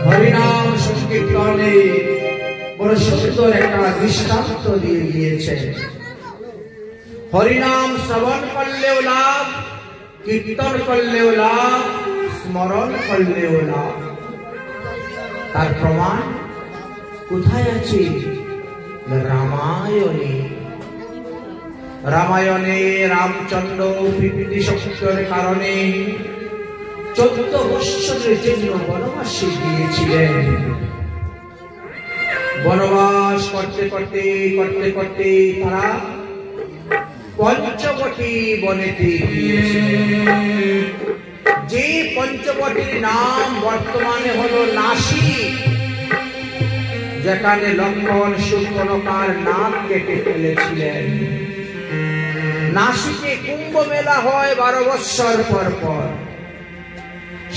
হরিনাম সংকীর্তনে বড় সুন্দর একটা দৃষ্টান্ত দিয়ে গিয়েছে। হরিনাম শ্রবণ করলেও লাভ, কীর্তন করলেও লাভ, স্মরণ করলেও লাভ। তার প্রমাণ কোথায় আছে? রামায়ণে। রামায়ণে রামচন্দ্র প্রীতি শক্তির কারণে 14 বৎসরের জন্য বনবাসে গিয়েছিলেন। বনবাস করতে করতে করতে করতে তারা পঞ্চবটী বনেতে গিয়েছিলেন। যে পঞ্চবটির নাম বর্তমানে হলো নাসিক, যেখানে লক্ষ্মণ শূর্পণখার নাক কেটে ফেলেছিলেন। নাসিকে কুম্ভ মেলা হয় 12 বৎসর পর পর।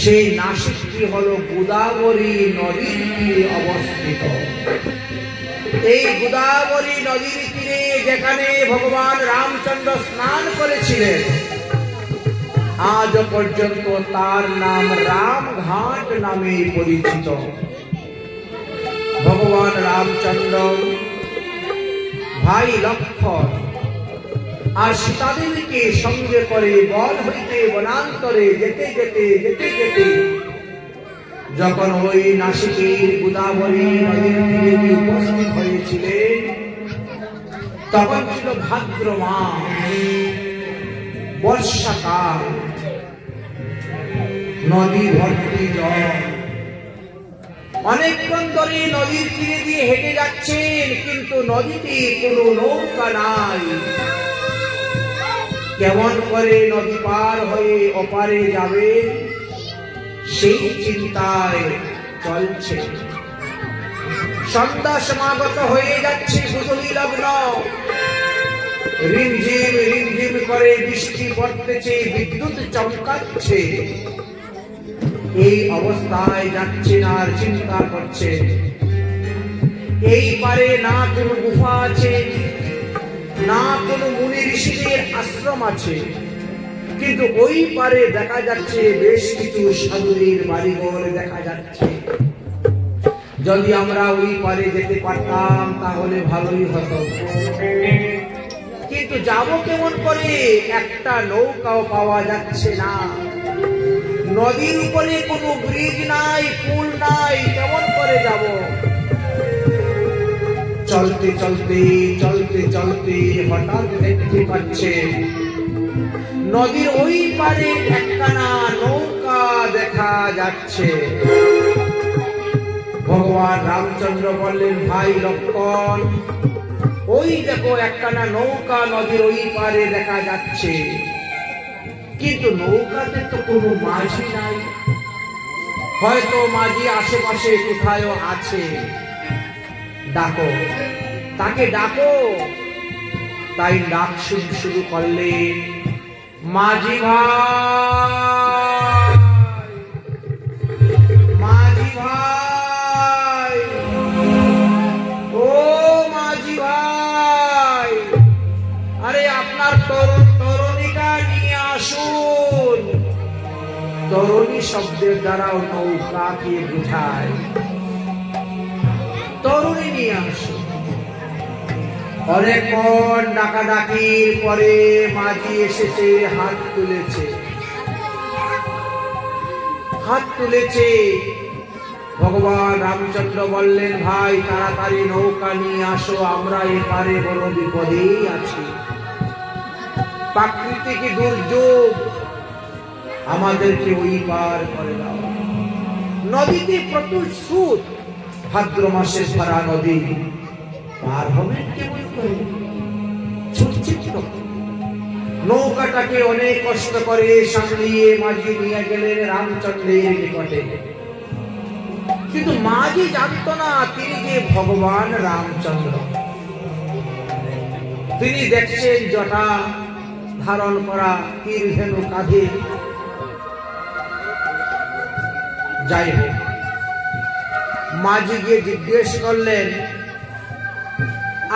সেই নাসিকটি হলো গোদাবরী নদীর তীরে অবস্থিত। এই গোদাবরী নদীর তীরে যেখানে ভগবান রামচন্দ্র স্নান করেছিলেন, আজ পর্যন্ত তার নাম রামঘাট নামে পরিচিত। ভগবান রামচন্দ্র, ভাই লক্ষ্মণ আর সীতাদেবীকে সঙ্গে করে বন হইতে বনান্তরে যেতে যেতে যেতে যেতে যখন ওই নাসিকের গোদাবরী নদীর তীরে উপস্থিত হয়েছিলেন, তখন ছিল ভাদ্র মাস, বর্ষাকাল, নদী ভর্তি জল। অনেকক্ষণ ধরে নদীর তীরে দিয়ে হেঁটে যাচ্ছেন, কিন্তু নদীতে কোনো নৌকা নাই। কেমন করে নদী পার হয়ে ওপারে যাবে সেই চিন্তায় চলছে। সন্ধ্যা সমাগত হয়ে যাচ্ছে, গুজলি লগ্ন, রিমঝিম রিমঝিম করে বৃষ্টি পড়তেছে, বিদ্যুৎ চমকাচ্ছে। এই অবস্থায় যাচ্ছেন আর চিন্তা করছে, এই পারে না কোনো গুফা আছে, না কোনো মুনি ঋষিদের আশ্রম আছে, কিন্তু ওই পারে দেখা যাচ্ছে বেশ কিছু সাধুদের বাড়িঘর দেখা যাচ্ছে। যদি আমরা ওই পারে যেতে পারতাম তাহলে ভালোই হতো, কিন্তু যাব কেমন করে? একটা নৌকাও পাওয়া যাচ্ছে না, নদীর উপরে কোনো ব্রিজ নাই, পুল নাই, কেমন করে যাব? চলতে চলতে চলতে চলতে হঠাৎ দেখতে পাচ্ছে নদীর ওই পারে একখানা নৌকা দেখা যাচ্ছে। ভগবান রামচন্দ্র বললেন, ভাই লক্ষ্মণ, ওই দেখো একখানা নৌকা নদীর ওই পারে দেখা যাচ্ছে, কিন্তু নৌকাতে তো কোনো মাঝি নাই। হয়তো মাঝি আশেপাশে কোথাও আছে, ডাকো, তাকে ডাকো। তাই ডাক শুরু করলে, মাঝি ভাই, মাঝি ভাই, ও মাঝি ভাই, আরে আপনার তরুণীটা নিয়ে আসুন। তরুণী শব্দের দ্বারাও নৌকাকে বোঝায়, তরুণী নিয়ে আসুন। অনেকক্ষণ ডাকাডাকির পরে মাঝি এসেছে, হাত তুলেছে, হাত তুলেছে। ভগবান রামচন্দ্র বললেন, ভাই তাড়াতাড়ি নৌকা নিয়ে আসো, আমরা এপারে বড় বিপদেই আছি। প্রাকৃতিক দুর্যোগ, আমাদেরকে ওই পার করে দাও। নদীতে প্রচুর স্রোত, ভাদ্র মাসে ভরা নদী, পার হবেন কেমন করে? ছুটছে নৌকাটাকে অনেক কষ্ট করে সামলিয়ে মাঝি নিয়ে গেলেন রামচন্দ্রের নিকটে। কিন্তু মাঝি জানতো না তিনি যে ভগবান রামচন্দ্র। তিনি দেখছেন জটা ধারণ করা, তীর ধেনু কাঁধে। যাই হোক, মাঝি গিয়ে জিজ্ঞেস করলেন,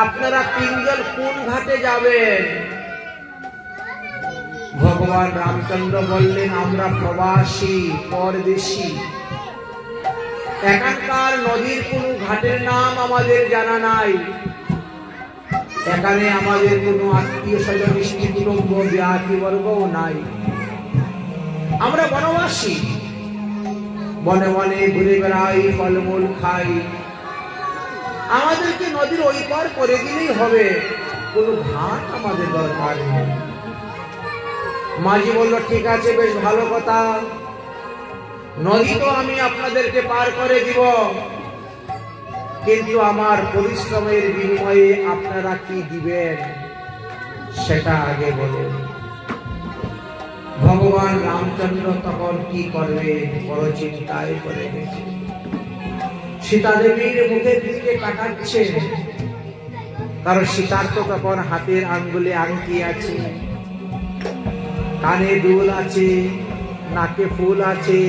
আপনারা তিনজন কোন ঘাটে যাবেন? ভগবান রামচন্দ্র বললেন, আমরা প্রবাসী, পরদেশী। এখানকার নদীর কোনো ঘাটের নাম আমাদের জানা নাই। এখানে আমাদের কোনো আত্মীয় স্বজন স্ত্রী কুটুম্ব জ্ঞাতিবর্গও নাই। আমরা বনবাসী, বনে বনে ঘুরে বেড়াই, ফলমূল খাই। আমাদেরকে নদীর ওই পার করে দিলেই হবে, কোনো ঘাট আমাদের দরকার নেই। মাঝি বলল, ঠিক আছে, বেশ ভালো কথা, নদী তো আমি আপনাদেরকে পার করে দিব, কিন্তু আমার পরিশ্রমের বিনিময়ে আপনারা কি দিবেন সেটা আগে বলুন। ভগবান রামচন্দ্র তখন কি করবেন বড় চিন্তায় পড়ে গেছে। সীতা দেবীর মুখের দিকে তাকাচ্ছে, কারণ সীতার তো তখন হাতের আঙ্গুলে আংটি আছে, কানে দুল আছে, নাকে ফুল আছে,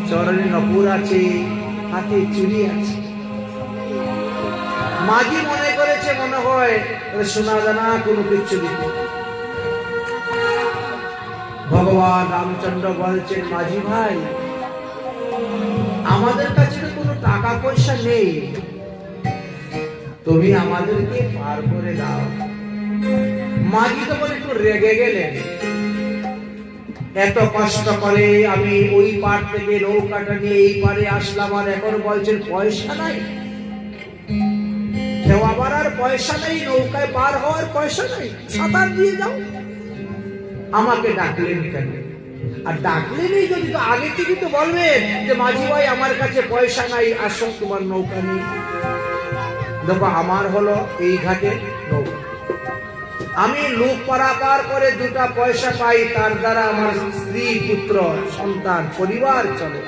চরণে নপুর আছে, হাতে চুড়ি আছে। মাঝি মনে করেছে মনে হয় সোনা দানা কোনো কিছু দিতে। ভগবান রামচন্দ্র বলছেন, মাঝি ভাই, আমাদের কাছে কোনো টাকা পয়সা নেই, তুমি আমাদেরকে পার করে দাও। মাঝি তখন একটু রেগে গেলেন, এত কষ্ট করে আমি ওই পার থেকে নৌকাটা নিয়ে এই পারে আসলাম, আর এখন বলছেন পয়সা নাই, খেওয়া বাড়ার পয়সা নেই, নৌকায় পার হওয়ার পয়সা নেই, সাঁতার দিয়ে যাও। আমাকে ডাকলেন কেন? আর ডাকলেনই যদি তো আগে থেকে তো বলবেন যে মাঝি ভাই আমার কাছে পয়সা নাই, আসো তোমার নৌকা নেই। দেখো আমার হলো এই ঘাটে নৌকা, আমি লোক পারাপার করে দুটা পয়সা পাই, তার দ্বারা আমার স্ত্রী পুত্র সন্তান পরিবার চলে।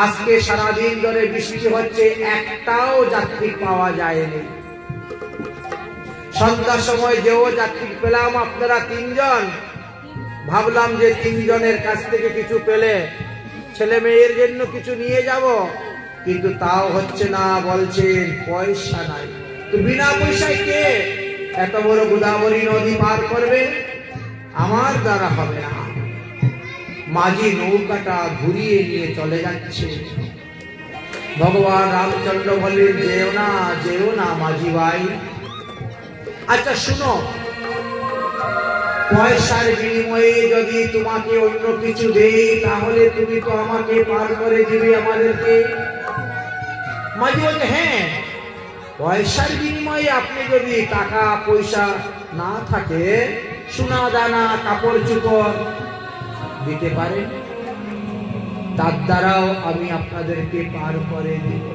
আজকে সারাদিন ধরে বৃষ্টি হচ্ছে, একটাও যাত্রী পাওয়া যায়নি। সন্ধ্যার সময় যেও যাত্রী পেলাম আপনারা তিনজন, ভাবলাম যে তিনজনের কাছ থেকে কিছু পেলে ছেলে মেয়ের জন্য কিছু নিয়ে যাব, কিন্তু তাও হচ্ছে না, বলছেন পয়সা নাই। তো বিনা পয়সায় কে এত বড় গোদাবরী নদী পার করবে? আমার দ্বারা হবে না। মাঝি নৌকাটা ঘুরিয়ে নিয়ে চলে যাচ্ছে। ভগবান রামচন্দ্র বললেন, যেও না, যেও না মাঝি ভাই। আচ্ছা শুনো, পয়সার বিনিময়ে যদি তোমাকে অন্য কিছু দেই, তাহলে তুমি তো আমাকে পার করে দিবে আমাদেরকে। মাঝি বলছে, হ্যাঁ, পয়সার বিনিময়ে আপনি যদি টাকা পয়সা না থাকে, সোনা দানা কাপড় চোপড় দিতে পারেন, তার দ্বারাও আমি আপনাদেরকে পার করে দিব।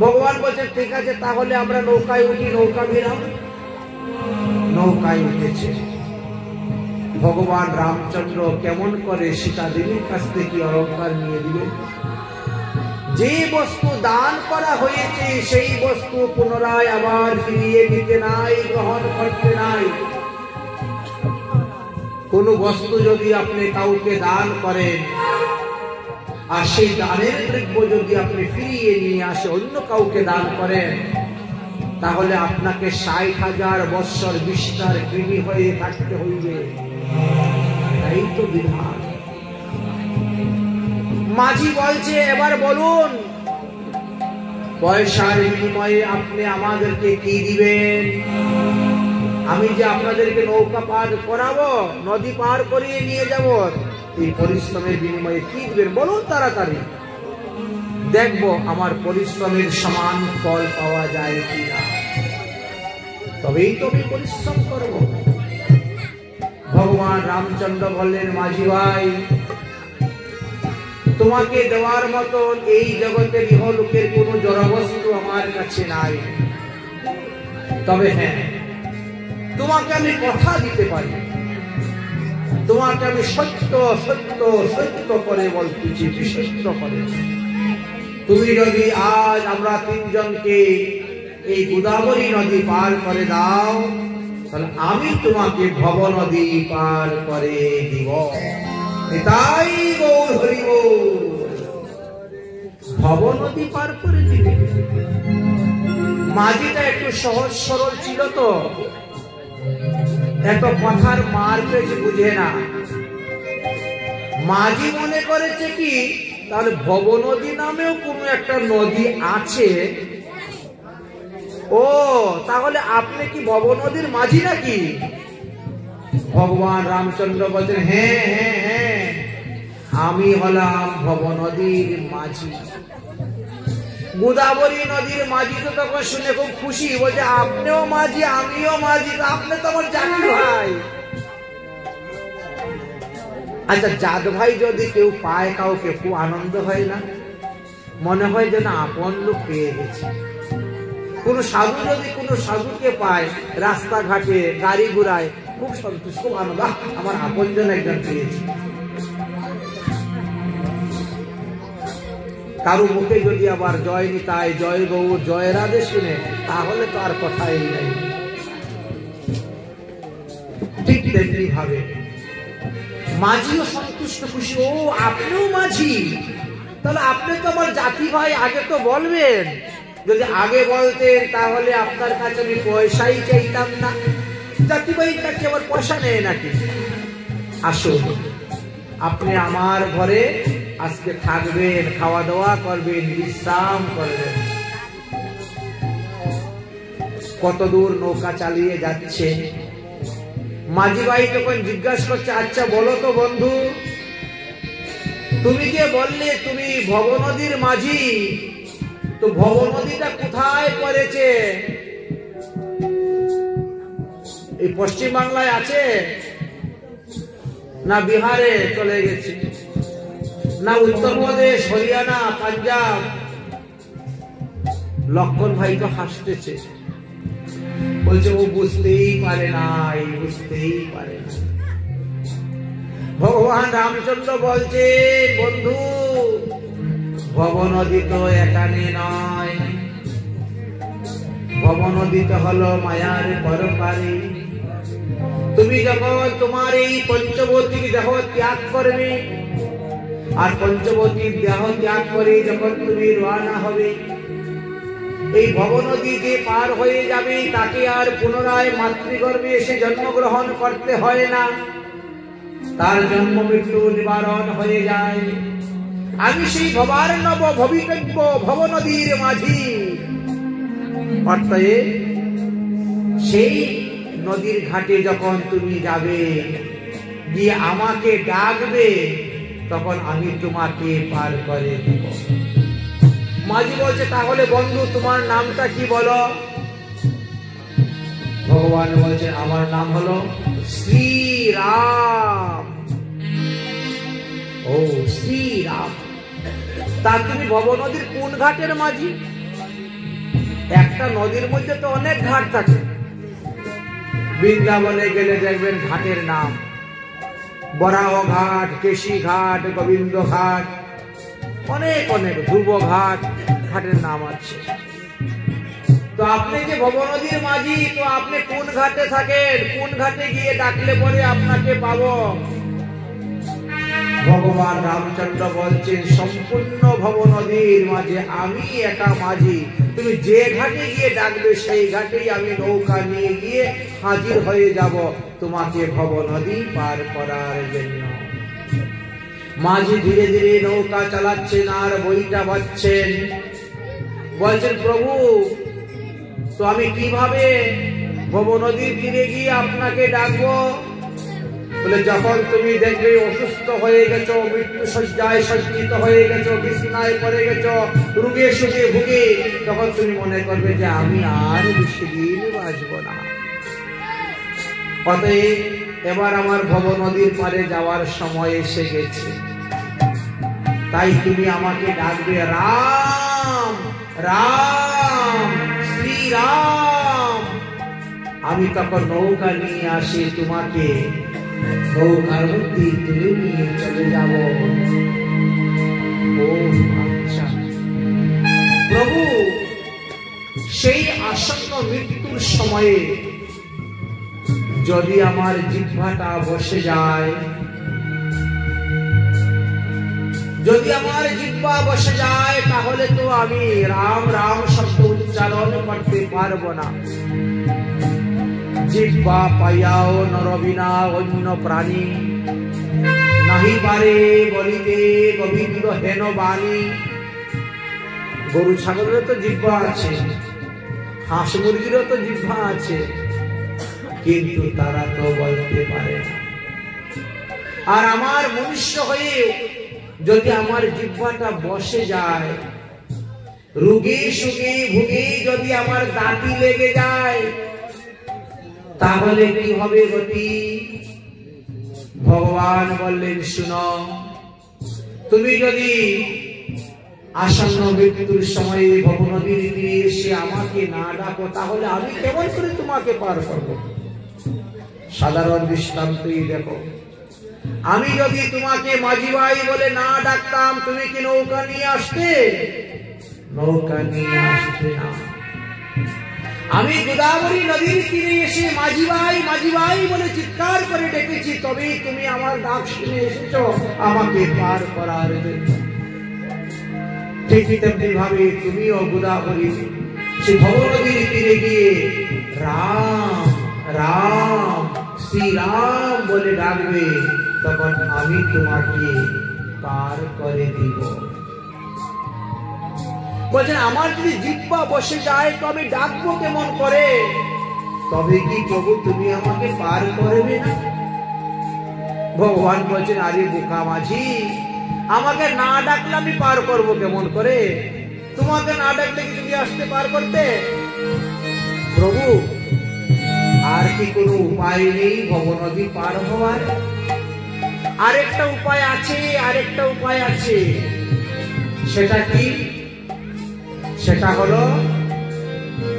ভগবান বলছেন, ঠিক আছে, তাহলে আমরা নৌকায় উঠি। নৌকা বেরাম, নৌকায় উঠেছে। ভগবান রামচন্দ্র কেমন করে সীতা দেবীর কাছ থেকে অলঙ্কার নিয়ে দিলেন। যে বস্তু দান করা হয়েছে সেই বস্তু পুনরায় আবার ফিরিয়ে দিতে নাই, গ্রহণ করতে নাই। কোন বস্তু যদি আপনি কাউকে দান করেন, আর সেই দানের দ্রব্য যদি আপনি ফিরিয়ে নিয়ে আসে অন্য কাউকে দান করেন, তাহলে আপনাকে 60,000 বৎসর বিস্তার কৃমি হয়ে থাকতে হইবে। তাই তো বিধান। মাঝি বলছে, এবার বলুন, পয়সার বিনিময়ে আপনি আমাদেরকে কি দিবেন? আমি যে আপনাদেরকে নৌকা পার করাবো, নদী পার করিয়ে নিয়ে যাব, এই পরিশ্রমের বিনিময়ে কি দিবেন বলুন তাড়াতাড়ি, দেখবো আমার পরিশ্রমের সমান ফল পাওয়া যায় কিনা, তবেই তো আমি পরিশ্রম করব। ভগবান রামচন্দ্র বললেন, মাঝি ভাই, তোমাকে দেওয়ার মতন এই জগতের ইহলোকের কোন জড়বস্তু আমার কাছে নাই। তবে হ্যাঁ, তোমাকে আমি কথা দিতে পারি, তোমাকে আমি সত্য সত্য সত্য করে বলতেছি, বিশ্বস্ত করে। তুমি যদি আজ আমরা তিনজনকে এই গোদাবরী নদী পার করে দাও, তাহলে আমি তোমাকে ভব নদী পার করে দিব। তাই গৌর হরি বল। ভব নদী পার করে দিবে। মাঝিটা একটু সহজ সরল ছিল তো, এত কথার মার পেজ বুঝে না। মাঝি মনে করেছে কি তাহলে ভবনদী নামেও কোনো একটা নদী আছে। ও তাহলে আপনি কি ভবনদীর মাঝি নাকি? ভগবান রামচন্দ্র বলছেন, হ্যাঁ হ্যাঁ হ্যাঁ, আমি হলাম ভবনদীর মাঝি। গোদাবরী নদীর মাঝি তো তখন শুনে খুব খুশি, বলছে আপনিও মাঝি আমিও মাঝি, আপনি তো আমার জাতি ভাই। আচ্ছা, জাত ভাই যদি কেউ পায় কাউকে, খুব আনন্দ হয় না? মনে হয় যেন আপন লোক পেয়ে গেছে। কোন সাধু যদি কোনো সাধুকে পায় রাস্তাঘাটে গাড়ি ঘোড়ায়, খুব সন্তুষ্ট, খুব আনন্দ, আমার আপনজন একজন পেয়েছে। কারো মুখে যদি আবার জয় নিতাই, জয় গৌর, জয় রাধে শুনে, তাহলে তো আর কথাই নাই। ঠিক তেমনি ভাবে মাঝিও সন্তুষ্ট, খুশি, ও আপনিও মাঝি, তাহলে আপনি তো আমার জাতি ভাই, আগে তো বলবেন। যদি আগে বলতেন তাহলে আপনার কাছে আমি পয়সাই চাইতাম না। জাতি ভাইয়ের কাছে আবার পয়সা নেই নাকি? আসুন, আপনি আমার ঘরে আজকে থাকবেন, খাওয়া দাওয়া করবেন, বিশ্রাম করবেন। কত দূর নৌকা চালিয়ে যাচ্ছে। মাঝি ভাই তখন জিজ্ঞাসা করছে, আচ্ছা বলো তো বন্ধু, তুমি যে বললে তুমি ভবনদীর মাঝি, তো ভবনদীটা কোথায় পড়েছে? এই পশ্চিম বাংলায় আছে না বিহারে চলে গেছে, না উত্তরপ্রদেশ, হরিয়ানা, পাঞ্জাব? লক্ষণ ভাই তো হাসতেছে, বলছে ও বুঝতেই পারে না, বুঝতেই পারে না। ভগবান রামচন্দ্র বলছে, বন্ধু ভবনদী তো এখানে নয়, ভবনদী তো হলো মায়ার পরপারে। তুমি যখন তোমার এই পঞ্চবতীর দেহ ত্যাগ করবে, আর পঞ্চবতীর দেহ ত্যাগ করে যখন তুমি রওনা হবে, এই ভবনদী যে পার হয়ে যাবে, তাকে আর পুনরায় মাতৃগর্ভে এসে জন্মগ্রহণ করতে হয় না, তার জন্ম মৃত্যু নিবারণ হয়ে যায়। আমি সেই ভবার্ণব ভবিতব্য ভবনদীর মাঝি। অর্থাৎ সেই নদীর ঘাটে যখন তুমি যাবে, গিয়ে আমাকে ডাকবে, তখন আমি তোমাকে পার করে দেব। মাঝি বলছে, তাহলে বন্ধু তোমার নামটা কি বলো? ভগবান বলছে, আমার নাম হলো শ্রীরাম। ও শ্রীরাম, তা তুমি ভবনদীর কোন ঘাটের মাঝি? একটা নদীর মধ্যে তো অনেক ঘাট থাকে। বৃন্দাবনে গেলে দেখবেন ঘাটের নাম বরাহ ঘাট, কেশি ঘাট, গোবিন্দ ঘাট, অনেক অনেক, ধ্রুব ঘাট, ঘাটের নাম আছে। তো আপনি যে ভবনদীর মাঝি, তো আপনি কোন ঘাটে থাকেন? কোন ঘাটে গিয়ে ডাকলে পরে আপনাকে পাবো? ভগবান রামচন্দ্র বলছেন, সম্পূর্ণ ভবনদীর মাঝে আমি একা মাঝি। তুমি যে ঘাটে গিয়ে ডাকবে, সেই ঘাটেই আমি নৌকা নিয়ে গিয়ে হাজির হয়ে যাব তোমাকে ভবনদী পার করার জন্য। মাঝি ধীরে ধীরে নৌকা চালাচ্ছেন আর বইটা বাজছেন। বলছেন, প্রভু তো আমি কিভাবে ভবনদীর তীরে গিয়ে আপনাকে ডাকবো? বলে, যখন তুমি দেখবে অসুস্থ হয়ে গেছো, মৃত্যু শয্যায় সজ্জিত হয়ে গেছো, বিছানায় পড়ে গেছো, রোগে সুখে ভুগে, তখন তুমি মনে করবে যে আমি আর বেশি দিন বাঁচব না। অতএব এবার আমার ভবনদীর পারে যাওয়ার সময় এসে গেছে, তাই তুমি আমাকে ডাকবে রাম রাম শ্রীরাম। আমি তখন নৌকা নিয়ে আসি, তোমাকে নৌকার মধ্যে তুলে নিয়ে চলে যাব। ও আচ্ছা প্রভু, সেই আসন্ন মৃত্যুর সময়ে যদি আমার জিহ্বাটা বসে যায়, যদি আমার জিহ্বা বসে যায়, তাহলে তো আমি রাম রাম শব্দ উচ্চারণ করতে পারবো না। জিহ্বা পাইয়াও নরবিনা অন্য প্রাণী নাহি পারে বলিতে গোবিন্দ হেন বাণী। গরু ছাগলেরও তো জিহ্বা আছে, হাঁস মুরগিরও তো জিহ্বা আছে, কিন্তু তারা তো বলতে পারে না। আর আমার মনুষ্য হয়ে যদি আমার জিহ্বাটা বসে যায়, রোগে সুগে ভুগে যদি আমার দাঁতি লেগে যায়, তাহলে কি হবে গতি? ভগবান বললেন, শুনো, তুমি যদি আসন্ন মৃত্যুর সময়ে ভবনদীর তীরে এসে আমাকে না ডাকো, তাহলে আমি কেমন করে তোমাকে পার করব? সাধারণ দৃষ্টান্তই দেখো, আমি যদি তোমাকে মাঝি ভাই বলে না ডাকতাম, তুমি কি নৌকা নিয়ে আসতে? নৌকা নিয়ে আসতে না। আমি গোদাবরী নদীর তীরে এসে মাঝি ভাই বলে চিৎকার করে ডেকেছি, তবেই তুমি আমার ডাক শুনে এসেছো আমাকে পার করার জন্য। ঠিক তেমনি ভাবে তুমিও গোদাবরী সে ভবনদীর তীরে গিয়ে রাম রাম শ্রীরাম বলে ডাকবে, তখন আমি তোমাকে পার করে দিব। বলছেন, আমার যদি জিহ্বা বসে যায় তো আমি ডাকবো কেমন করে? তবে কি প্রভু তুমি আমাকে পার করবে না? ভগবান বলছেন, আরে বোকা মাঝি, আমাকে না ডাকলে আমি পার করবো কেমন করে? তোমাকে না ডাকলে কি তুমি আসতে পার করতে? প্রভু, আর কি কোনো উপায় নেই ভবনদী পার হওয়ার? আরেকটা উপায় আছে, আরেকটা উপায় আছে। সেটা কি? সেটা হলো,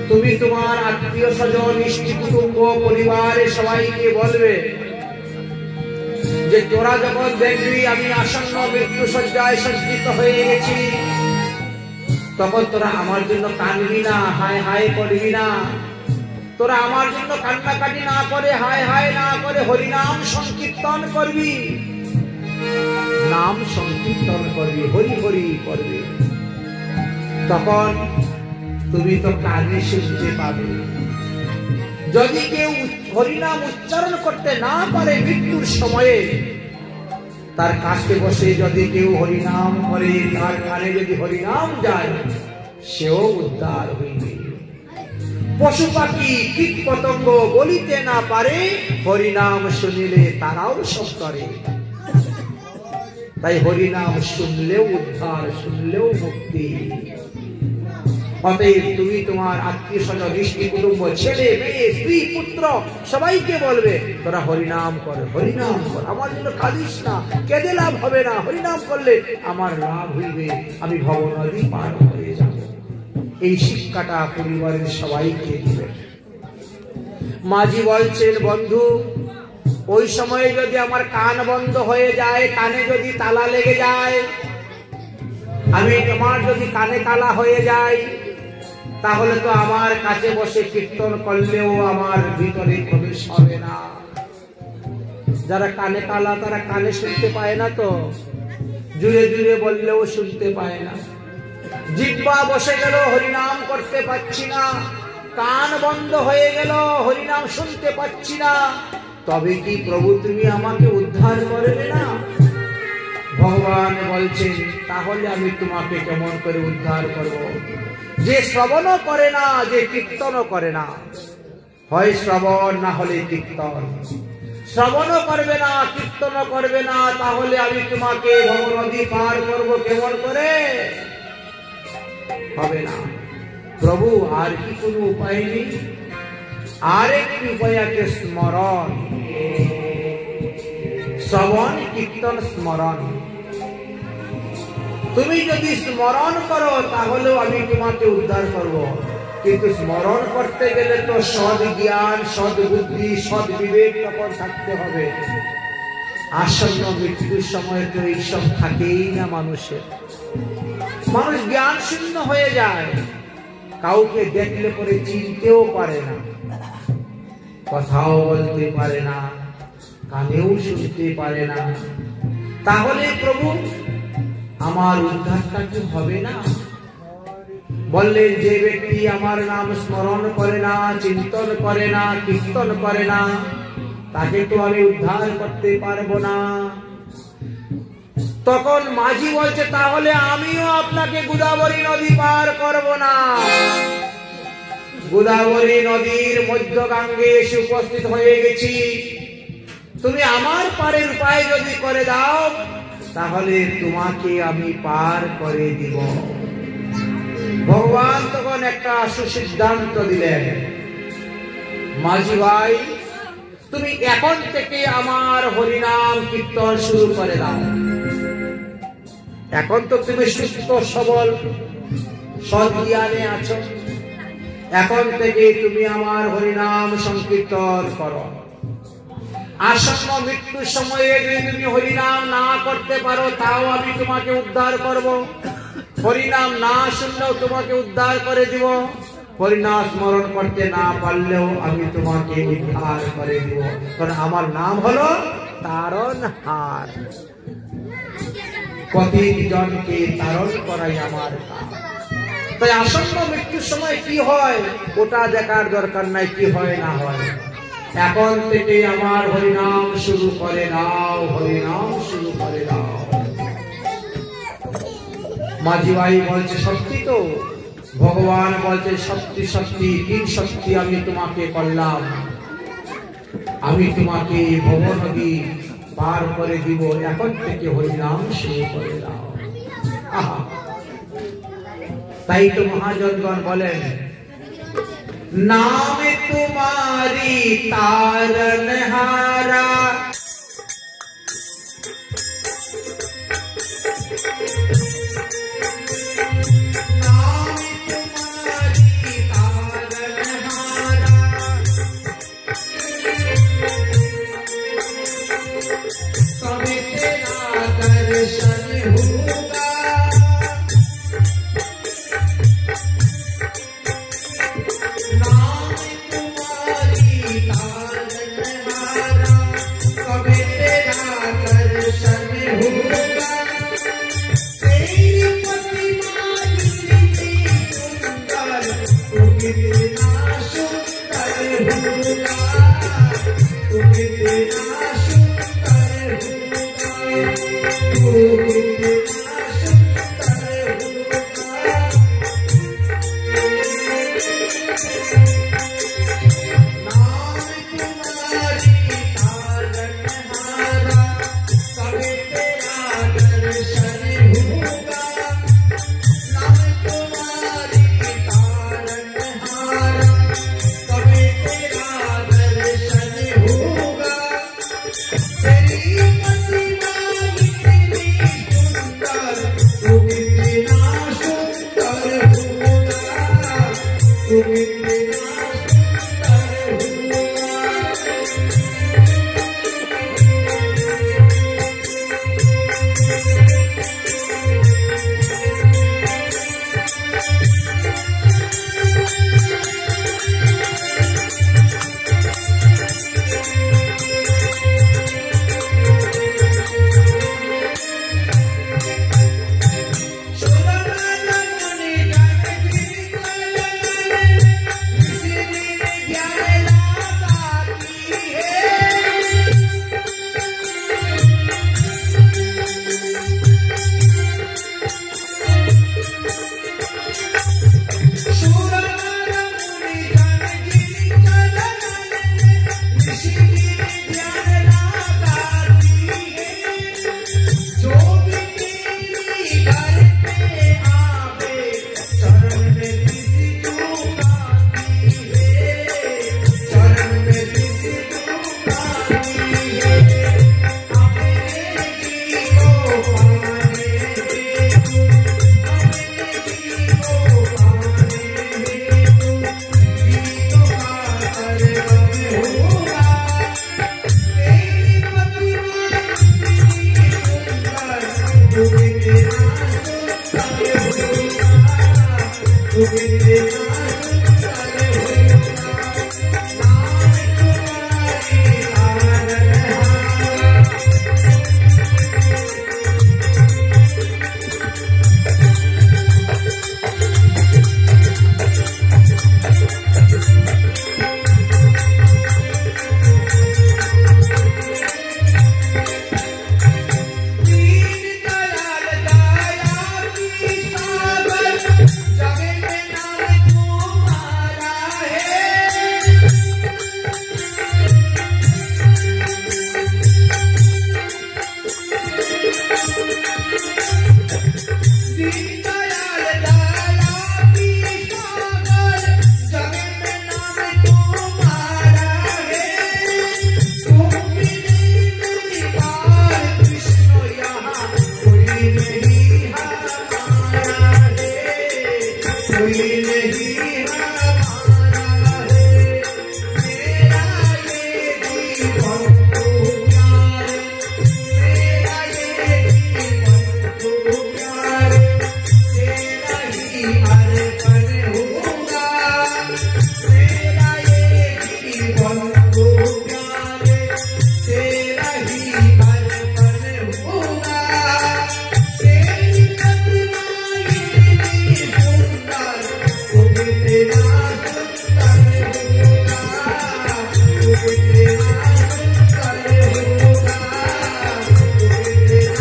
তুমি তোমার আত্মীয় স্বজন, ইষ্টি কুটুম্ব, পরিবারের সবাইকে বলবে যে তোরা যখন দেখবি আমি আসন্ন মৃত্যু শয্যায় সজ্জিত হয়ে গেছি, তখন তোরা আমার জন্য কাঁদবি না, হায় হায় করবি না। তোরা আমার জন্য কান্নাকাটি না করে, হায় হায় না করে হরিনাম সংকীর্তন করবি, নাম সংকীর্তন করবি, হরি হরি করবি। তখন তুমি তো কানে শুনতে পাবে। যদি কেউ হরিনাম উচ্চারণ করতে না পারে মৃত্যুর সময়ে, তার কাছে বসে যদি কেউ হরিনাম করে, তার কানে যদি হরিনাম যায়, সেও উদ্ধার হইবে। পশু পাখি কীট পতঙ্গ বলিতে না পারে, হরিনাম শুনিলে তারাও সব করে। তাই হরিনাম শুনলেও উদ্ধার, শুনলেও মুক্তি। অতএব তুমি তোমার আত্মীয় স্বজন, ইষ্টি কুটুম্ব, ছেলে মেয়ে, স্ত্রী পুত্র সবাইকে বলবে তোরা হরিনাম কর, হরিনাম কর। আমার জন্য কাঁদিস না, কেঁদে লাভ হবে না, হরিনাম করলে আমার লাভ হইবে, আমি ভবনদী পার হয়ে যাব। এই শিক্ষাটা পরিবারের সবাইকে দিবে। মাঝি বলছেন, বন্ধু, ওই সময়ে যদি আমার কান বন্ধ হয়ে যায়, কানে যদি তালা লেগে যায়, আমি তোমার যদি কানে তালা হয়ে যায়, তাহলে তো আমার কাছে বসে কীর্তন করলেও আমার ভিতরে প্রবেশ হবে না। যারা কানে তালা, তারা কানে শুনতে পায় না, তো জুড়ে জুড়ে বললেও শুনতে পায় না। জিহ্বা বসে গেল, হরিনাম করতে পারছি না। কান বন্ধ হয়ে গেল, হরিনাম শুনতে পাচ্ছি না। তবে কি প্রভু তুমি আমাকে উদ্ধার করবে না? ভগবান বলছেন, তাহলে আমি তোমাকে কেমন করে উদ্ধার করব? যে শ্রবণও করে না, যে কীর্তনও করে না, হয় শ্রবণ না হলে কীর্তন। শ্রবণও করবে না, কীর্তনও করবে না, তাহলে আমি তোমাকে ভবনদী পার করব কেমন করে? হবে না। প্রভু, আর কি কোনো উপায় নেই? আরেকটি উপায় আছে, স্মরণ। শ্রবণ, কীর্তন, স্মরণ। তুমি যদি স্মরণ করো তাহলেও আমি তোমাকে উদ্ধার করব। কিন্তু স্মরণ করতে গেলে তো সৎ জ্ঞান, সৎ বুদ্ধি, সৎ বিবেক তখন থাকতে হবে। আসন্ন মৃত্যুর সময় তো এইসব থাকেই না মানুষের। মানুষ জ্ঞান শূন্য হয়ে যায়, কাউকে দেখলে পরে চিনতেও পারে না, কথাও বলতে পারে না, কানেও শুনতে পারে না। তাহলে প্রভু আমার উদ্ধারটা কি হবে না? বললেন, যে ব্যক্তি আমার নাম স্মরণ করে না, চিন্তন করে না, কীর্তন করে না, তাকে তো আমি উদ্ধার করতে পারবো না। তখন মাঝি বলছে, তাহলে আমিও আপনাকে গোদাবরী নদী পার করব না। গোদাবরী নদীর মধ্যগাঙ্গে এসে উপস্থিত হয়ে গেছি, তুমি আমার পারের উপায় যদি করে দাও তাহলে তোমাকে আমি পার করে দিব। ভগবান তখন একটা সুসিদ্ধান্ত দিলেন, মাঝি ভাই, তুমি এখন থেকে আমার হরিনাম কীর্তন শুরু করে দাও। এখন তো তুমি সুস্থ সবল সজ্ঞানে আছো, এখন থেকে তুমি আমার হরিনাম সংকীর্তন করো। আসন্ন মৃত্যুর সময়ে যদি তুমি হরিনাম না করতে পারো তাও আমি তোমাকে উদ্ধার করব, হরিনাম না শুনলেও তোমাকে উদ্ধার করে দিব, হরিনাম স্মরণ করতে না পারলেও আমি তোমাকে উদ্ধার করে দিব, কারণ আমার নাম হলো তারণহার। প্রতিজনকে তারণ করাই আমার কাজ। তাই আসন্ন মৃত্যুর সময় কি হয় ওটা দেখার দরকার নাই, কি হয় না হয়, এখন থেকে আমার হরিনাম শুরু করে দাও, হরিনাম শুরু করে দাও। মাঝি ভাই বলছে, সত্যি তো? ভগবান বলছে, সত্যি সত্যি, তিন সত্যি আমি তোমাকে করলাম, আমি তোমাকে ভব নদী পার করে দিব, এখন থেকে হরিনাম শুরু করে দাও। তাই তো মহাজনগণ বলেন, नाम तुम्हारी तारनहारा, नाम तुम्हारी तारनहारा, सब तेरा दर्शन होगा, कोई नहीं हमारा है, मेरा ये जीवन तो प्यार, मेरा ये जीवन तो प्यार, तेरा ही अर्पण होगा, मेरा ये जीवन तो प्यार, तेरा ही अर्पण होगा, तेरी प्रतिमा इतनी सुंदर, वो भी तेरा सुंदर होगा, वो भी तेरा सुंदर होगा, वो भी तेरा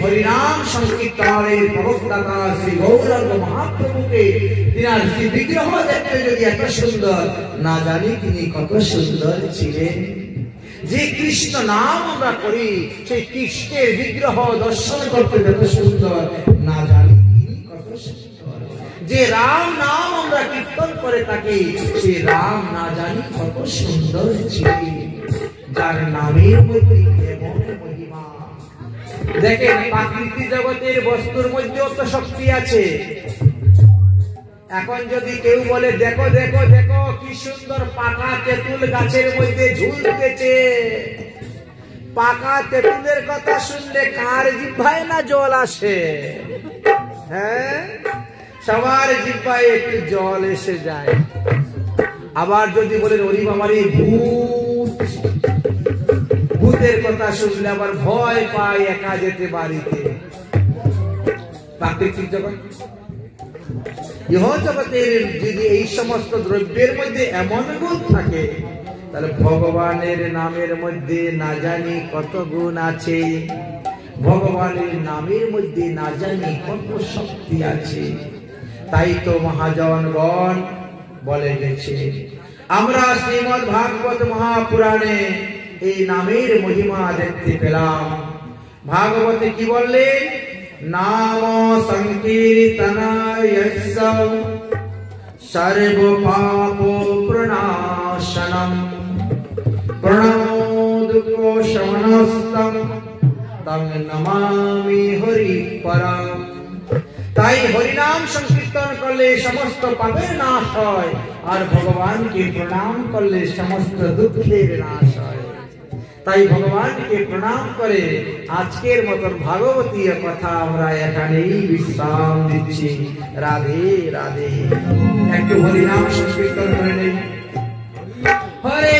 हरिनाम संकीर्तনের প্রবক্তা শ্রী গৌরাঙ্গ মহাপ্রভুকে তিনার শ্রী বিগ্রহ দেখতে যদি এত সুন্দর, না জানি তিনি কত সুন্দর ছিলেন। যে কৃষ্ণ নাম আমরা করি, সেই কৃষ্ণের বিগ্রহ দর্শন করতে যত সুন্দর, না জানি তিনি কত সুন্দর। যে রাম নাম আমরা কীর্তন করে থাকি, সেই রাম না জানি কত সুন্দর ছিলেন। যার নামের মধ্যে এমন মহিমা। দেখেন, প্রাকৃতিক জগতের বস্তুর মধ্যেও তো শক্তি আছে। এখন যদি কেউ বলে দেখো দেখো দেখো কি সুন্দর পাকা তেঁতুল গাছের মধ্যে ঝুলতেছে, পাকা তেঁতুলের কথা শুনলে কার জিহ্বায় না জল আসে? হ্যাঁ, সবার জিহ্বায় একটু জল এসে যায়। আবার যদি বলেন ওরে বাবা রে ভূত, ভূতের কথা শুনলে আবার ভয় পায় একা যেতে বাড়িতে। প্রাকৃতিক জগৎ, ইহ জগতের যদি এই সমস্ত দ্রব্যের মধ্যে এমন গুণ থাকে, তাহলে ভগবানের নামের মধ্যে না জানি কত গুণ আছে, ভগবানের নামের মধ্যে না জানি কত শক্তি আছে। তাই তো মহাজনগণ বলে গেছে, আমরা শ্রীমদ্ ভাগবত মহাপুরাণে এই নামের মহিমা দেখতে পেলাম। ভাগবতে কি বললেন? নাম সংকীর্তনায়স্য সর্ব পাপ প্রণাশনম প্রণমো দুঃখ শমনস্তম তং নমামি হরি পরম। তাই হরিনাম সংকীর্তন করলে সমস্ত পাপের নাশ হয়, আর ভগবানকে প্রণাম করলে সমস্ত দুঃখের নাশ হয়। তাই ভগবানকে প্রণাম করে আজকের মতন ভাগবতীয় কথা আমরা এখানেই বিশ্রাম দিচ্ছি। রাধে রাধে। একটু হরিনাম সংকীর্তন করে নেই। হরে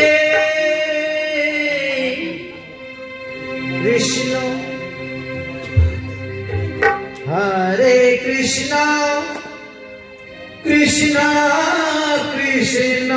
কৃষ্ণ হরে কৃষ্ণ কৃষ্ণ কৃষ্ণ